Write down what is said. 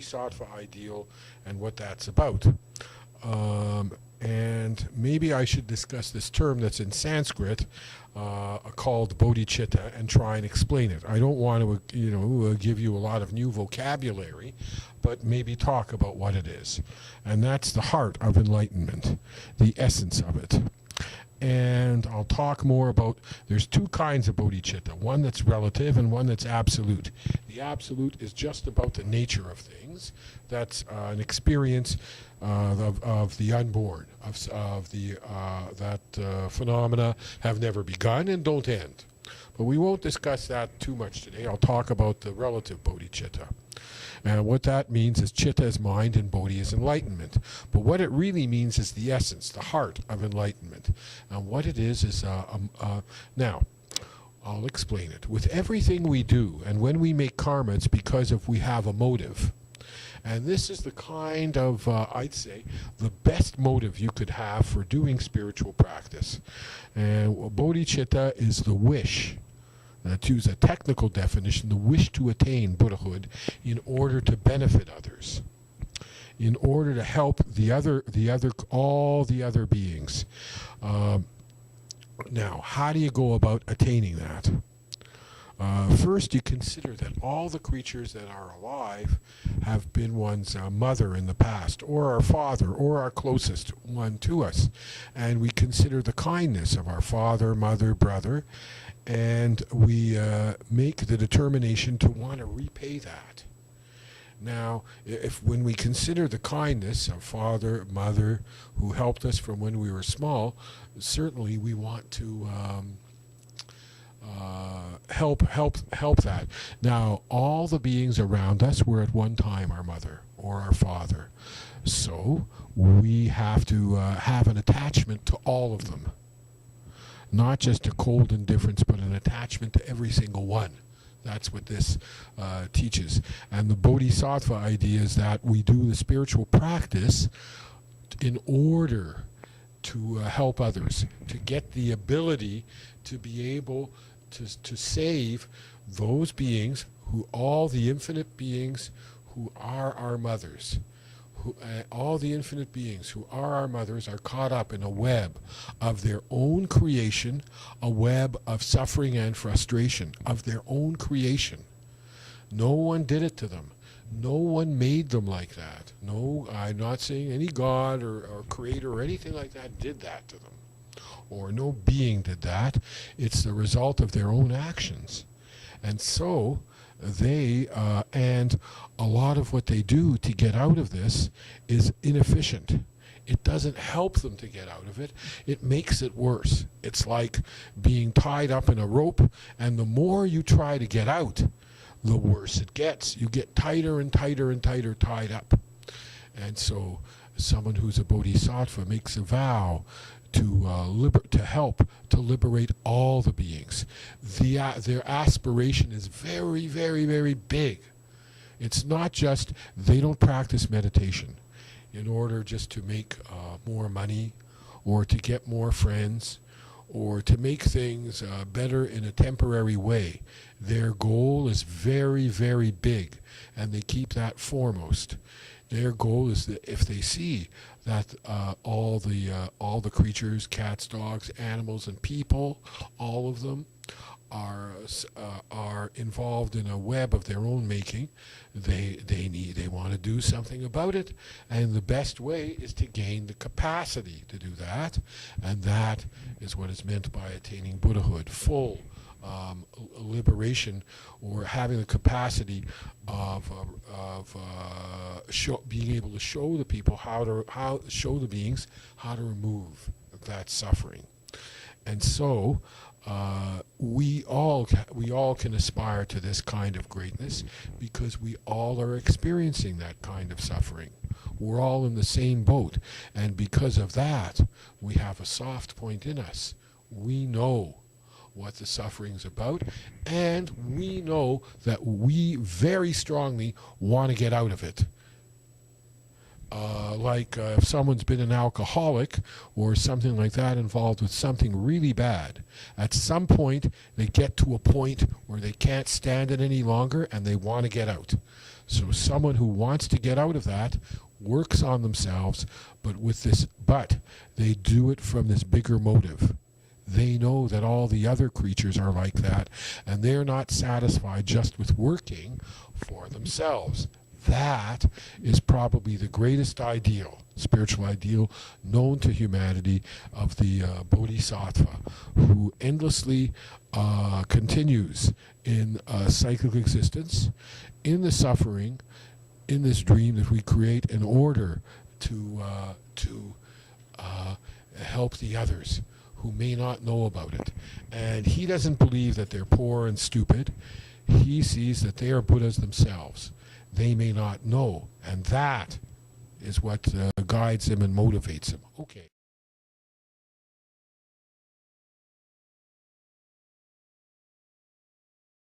Bodhisattva ideal and what that's about. And maybe I should discuss this term that's in Sanskrit called bodhicitta and try and explain it. I don't want to, give you a lot of new vocabulary, but maybe talk about what it is. And that's the heart of enlightenment, the essence of it. And I'll talk more about, there's two kinds of bodhicitta, one that's relative and one that's absolute. The absolute is just about the nature of things. That's an experience of the unborn, that phenomena have never begun and don't end. But we won't discuss that too much today. I'll talk about the relative bodhicitta. And what that means is chitta is mind and bodhi is enlightenment. But what it really means is the essence, the heart of enlightenment. And what it is now, I'll explain it. With everything we do, and when we make karma, it's because we have a motive. And this is the kind of, I'd say, the best motive you could have for doing spiritual practice. And bodhicitta is the wish. To use a technical definition, the wish to attain Buddhahood in order to benefit others, in order to help all the other beings. Now, how do you go about attaining that? First, you consider that all the creatures that are alive have been one's mother in the past, or our father, or our closest one to us. And we consider the kindness of our father, mother, brother, and we make the determination to want to repay that. Now, when we consider the kindness of father, mother, who helped us from when we were small, certainly we want to help that. Now, all the beings around us were at one time our mother or our father. So we have to have an attachment to all of them. Not just a cold indifference, but an attachment to every single one. That's what this teaches. And the Bodhisattva idea is that we do the spiritual practice in order to help others, to get the ability to be able to save those beings, all the infinite beings who are our mothers. All the infinite beings who are our mothers are caught up in a web of their own creation, a web of suffering and frustration of their own creation. No one did it to them. No one made them like that. No, I'm not saying any God or creator or anything like that did that to them. Or no being did that. It's the result of their own actions. And so they, and a lot of what they do to get out of this is inefficient. It doesn't help them to get out of it. It makes it worse. It's like being tied up in a rope, and the more you try to get out, the worse it gets. You get tighter and tighter and tighter tied up. And so someone who's a bodhisattva makes a vow to help to liberate all the beings. Their aspiration is very, very, very big. It's not just they don't practice meditation in order just to make more money or to get more friends or to make things better in a temporary way. Their goal is very, very big, and they keep that foremost. Their goal is that if they see that all the creatures, cats, dogs, animals, and people, all of them are involved in a web of their own making, they want to do something about it, and the best way is to gain the capacity to do that, and that is what is meant by attaining Buddhahood, full liberation, or having the capacity of being able to show the people show the beings how to remove that suffering. And so we all can aspire to this kind of greatness because we all are experiencing that kind of suffering. We're all in the same boat, and because of that, we have a soft point in us. We know what the suffering's about, and we know that we very strongly want to get out of it. if someone's been an alcoholic or something like that, involved with something really bad, at some point they get to a point where they can't stand it any longer and they want to get out. So someone who wants to get out of that works on themselves, but they do it from this bigger motive. They know that all the other creatures are like that, and they're not satisfied just with working for themselves. That is probably the greatest ideal, spiritual ideal, known to humanity, of the Bodhisattva, who endlessly continues in cyclic existence, in the suffering, in this dream that we create in order to help the others who may not know about it. And he doesn't believe that they're poor and stupid. He sees that they are Buddhas themselves. They may not know, and that is what guides him and motivates him. Okay.